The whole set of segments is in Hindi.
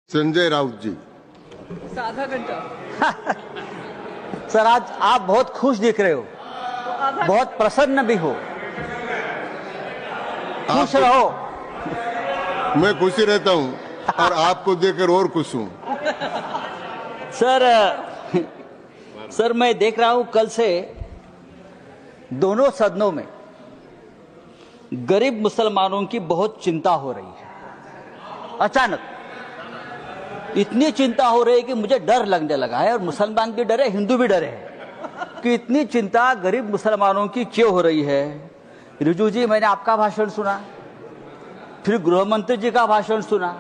संजय राउत जी। आधा घंटा। सर, आज आप बहुत खुश दिख रहे हो, बहुत प्रसन्न भी हो। खुश रहो। मैं खुशी रहता हूं और आपको देखकर और खुश हूं। सर मैं देख रहा हूं कल से दोनों सदनों में गरीब मुसलमानों की बहुत चिंता हो रही है। अचानक इतनी चिंता हो रही है कि मुझे डर लगने लगा है, और मुसलमान भी डरे, हिंदू भी डरे हैं कि इतनी चिंता गरीब मुसलमानों की क्यों हो रही है। रिजू जी, मैंने आपका भाषण सुना, फिर गृह मंत्री जी का भाषण सुना।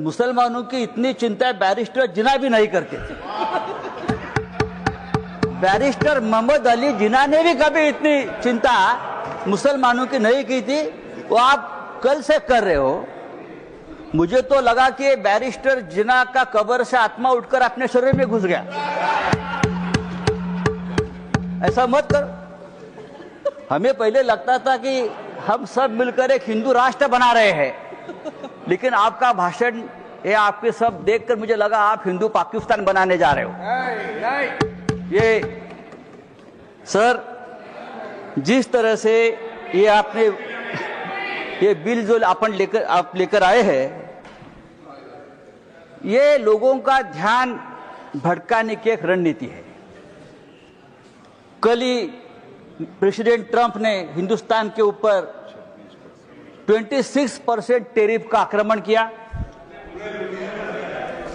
मुसलमानों की इतनी चिंता बैरिस्टर जिन्ना भी नहीं करते थे। बैरिस्टर मोहम्मद अली जिन्ना ने भी कभी इतनी चिंता मुसलमानों की नहीं की थी, वो आप कल से कर रहे हो। मुझे तो लगा कि बैरिस्टर जिन्ना का कब्र से आत्मा उठकर अपने शरीर में घुस गया। ऐसा मत करो। हमें पहले लगता था कि हम सब मिलकर एक हिंदू राष्ट्र बना रहे हैं, लेकिन आपका भाषण ये आपके सब देखकर मुझे लगा आप हिंदू पाकिस्तान बनाने जा रहे हो। ये सर, जिस तरह से ये आपने ये बिल जो आप लेकर आए हैं, ये लोगों का ध्यान भटकाने की एक रणनीति है। कल ही प्रेसिडेंट ट्रंप ने हिंदुस्तान के ऊपर 26% टैरिफ का आक्रमण किया,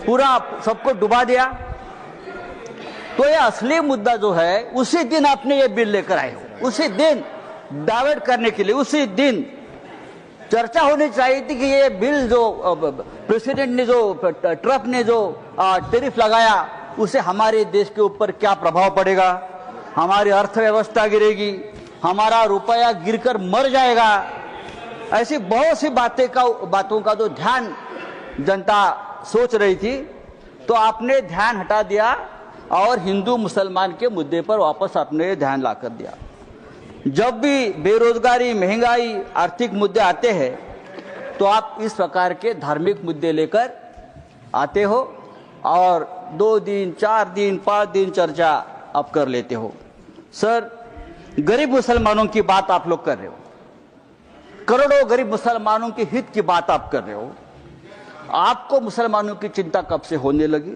पूरा सबको डुबा दिया। तो ये असली मुद्दा जो है, उसी दिन आपने ये बिल लेकर आए हो, उसी दिन डाइवर्ट करने के लिए, उसी दिन चर्चा होनी चाहिए थी कि ये बिल जो प्रेसिडेंट ने, जो ट्रंप ने जो टैरिफ लगाया, उसे हमारे देश के ऊपर क्या प्रभाव पड़ेगा, हमारी अर्थव्यवस्था गिरेगी, हमारा रुपया गिरकर मर जाएगा। ऐसी बहुत सी बातों का जो ध्यान जनता सोच रही थी, तो आपने ध्यान हटा दिया और हिंदू मुसलमान के मुद्दे पर वापस आपने ध्यान लाकर दिया। जब भी बेरोजगारी, महंगाई, आर्थिक मुद्दे आते हैं, तो आप इस प्रकार के धार्मिक मुद्दे लेकर आते हो और 2 दिन, 4 दिन, 5 दिन चर्चा आप कर लेते हो। सर, गरीब मुसलमानों की बात आप लोग कर रहे हो, करोड़ों गरीब मुसलमानों के हित की बात आप कर रहे हो। आपको मुसलमानों की चिंता कब से होने लगी?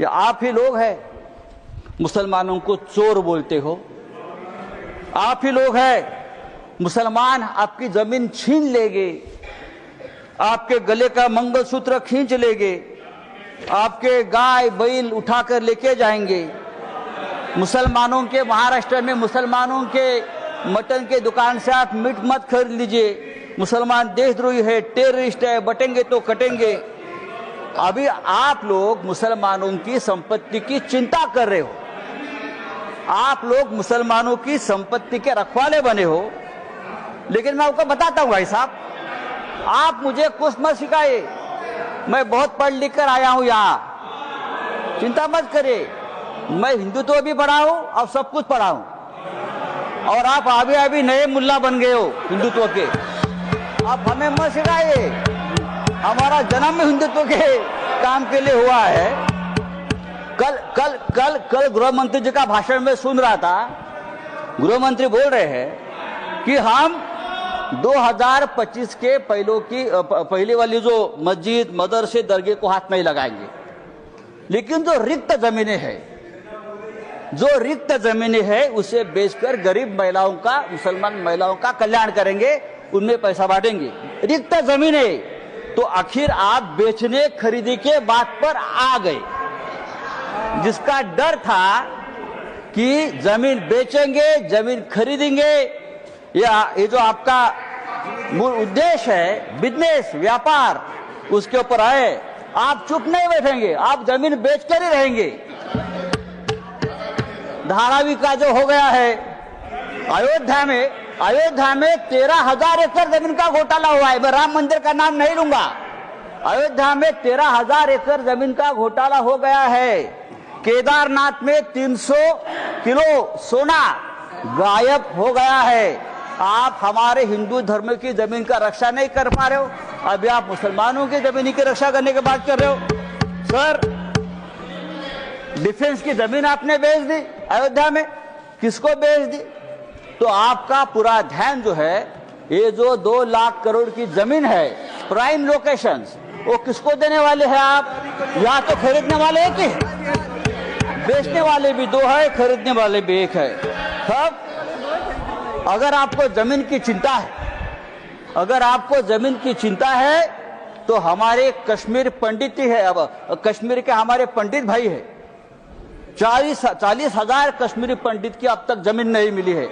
या आप ही लोग हैं मुसलमानों को चोर बोलते हो? आप ही लोग हैं मुसलमान आपकी जमीन छीन लेंगे, आपके गले का मंगलसूत्र खींच लेंगे, आपके गाय बैल उठाकर लेके जाएंगे। मुसलमानों के, महाराष्ट्र में मुसलमानों के मटन के दुकान से आप मीट मत खरीद लीजिए, मुसलमान देशद्रोही है, टेररिस्ट है, बटेंगे तो कटेंगे। अभी आप लोग मुसलमानों की संपत्ति की चिंता कर रहे हो, आप लोग मुसलमानों की संपत्ति के रखवाले बने हो। लेकिन मैं आपको बताता हूं भाई साहब, आप मुझे कुछ मत सिखाइए, मैं बहुत पढ़ लिख कर आया हूं यहां, चिंता मत करिए। मैं हिंदुत्व भी पढ़ा हूं और सब कुछ पढ़ा हूं, और आप अभी नए मुल्ला बन गए हो हिंदुत्व के। आप हमें मत सिखाइए, हमारा जन्म हिंदुत्व के काम के लिए हुआ है। कल गृह मंत्री जी का भाषण में सुन रहा था, गृह मंत्री बोल रहे हैं कि हम 2025 के पहले वाली जो मस्जिद, मदरसे, दरगाह को हाथ नहीं लगाएंगे, लेकिन जो रिक्त जमीनें हैं उसे बेचकर गरीब महिलाओं का, मुसलमान महिलाओं का कल्याण करेंगे, उनमें पैसा बांटेंगे। रिक्त जमीनें, तो आखिर आप बेचने खरीदी के बात पर आ गए। जिसका डर था कि जमीन बेचेंगे, जमीन खरीदेंगे, या ये जो आपका मूल उद्देश्य है, बिजनेस, व्यापार, उसके ऊपर आए, आप चुप नहीं बैठेंगे, आप जमीन बेचकर ही रहेंगे। धारावी का जो हो गया है, अयोध्या में 13,000 एकड़ जमीन का घोटाला हुआ है। मैं राम मंदिर का नाम नहीं लूंगा। अयोध्या में 13,000 एकड़ जमीन का घोटाला हो गया है। केदारनाथ में 300 किलो सोना गायब हो गया है। आप हमारे हिंदू धर्म की जमीन का रक्षा नहीं कर पा रहे हो, अभी आप मुसलमानों की जमीन की रक्षा करने की बात कर रहे हो। सर, डिफेंस की जमीन आपने बेच दी अयोध्या में, किसको बेच दी? तो आपका पूरा ध्यान जो है, ये जो 2 लाख करोड़ की जमीन है प्राइम लोकेशंस, वो किसको देने वाले हैं आप? या तो खरीदने वाले एक ही, बेचने वाले भी 2 है, खरीदने वाले भी 1 है। तब अगर आपको जमीन की चिंता है, अगर आपको जमीन की चिंता है, तो हमारे कश्मीर पंडित ही है, अब कश्मीर के हमारे पंडित भाई है, 40,000 कश्मीरी पंडित की अब तक जमीन नहीं मिली है,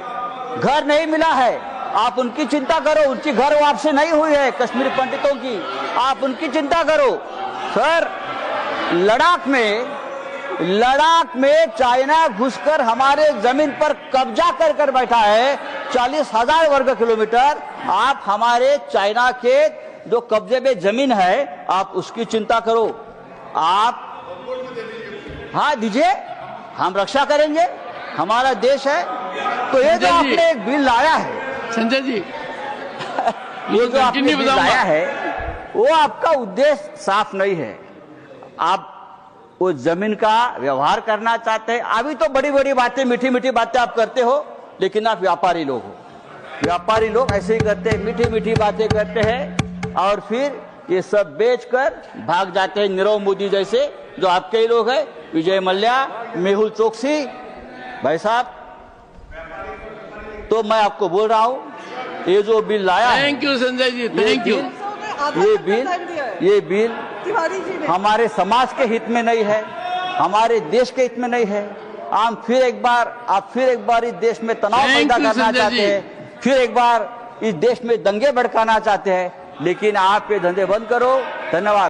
घर नहीं मिला है। आप उनकी चिंता करो, उनकी घर वापसी नहीं हुई है कश्मीरी पंडितों की, आप उनकी चिंता करो। सर, लद्दाख में चाइना घुसकर हमारे जमीन पर कब्जा कर बैठा है, 40,000 वर्ग किलोमीटर। आप हमारे चाइना के जो कब्जे में जमीन है, आप उसकी चिंता करो। आप हाँ दीजिए, हम रक्षा करेंगे, हमारा देश है। तो ये जो आपने एक बिल लाया है संजय जी, ये जो आपने बिल लाया है, वो आपका उद्देश्य साफ नहीं है। आप वो जमीन का व्यवहार करना चाहते हैं। अभी तो बड़ी बड़ी बातें, मीठी मीठी बातें आप करते हो, लेकिन आप व्यापारी लोग हो। व्यापारी लोग ऐसे ही करते हैं, मीठी मीठी बातें करते हैं और फिर ये सब बेचकर भाग जाते हैं। नीरव मोदी जैसे जो आपके ही लोग हैं, विजय मल्ल्या, मेहुल चोकसी भाई साहब। तो मैं आपको बोल रहा हूं, ये जो बिल लाया है, thank you Sanjay ji, thank you. ये बिल हमारे समाज के हित में नहीं है, हमारे देश के हित में नहीं है। आप फिर एक बार इस देश में तनाव पैदा करना चाहते हैं, फिर एक बार इस देश में दंगे भड़काना चाहते हैं, लेकिन आप ये धंधे बंद करो। धन्यवाद।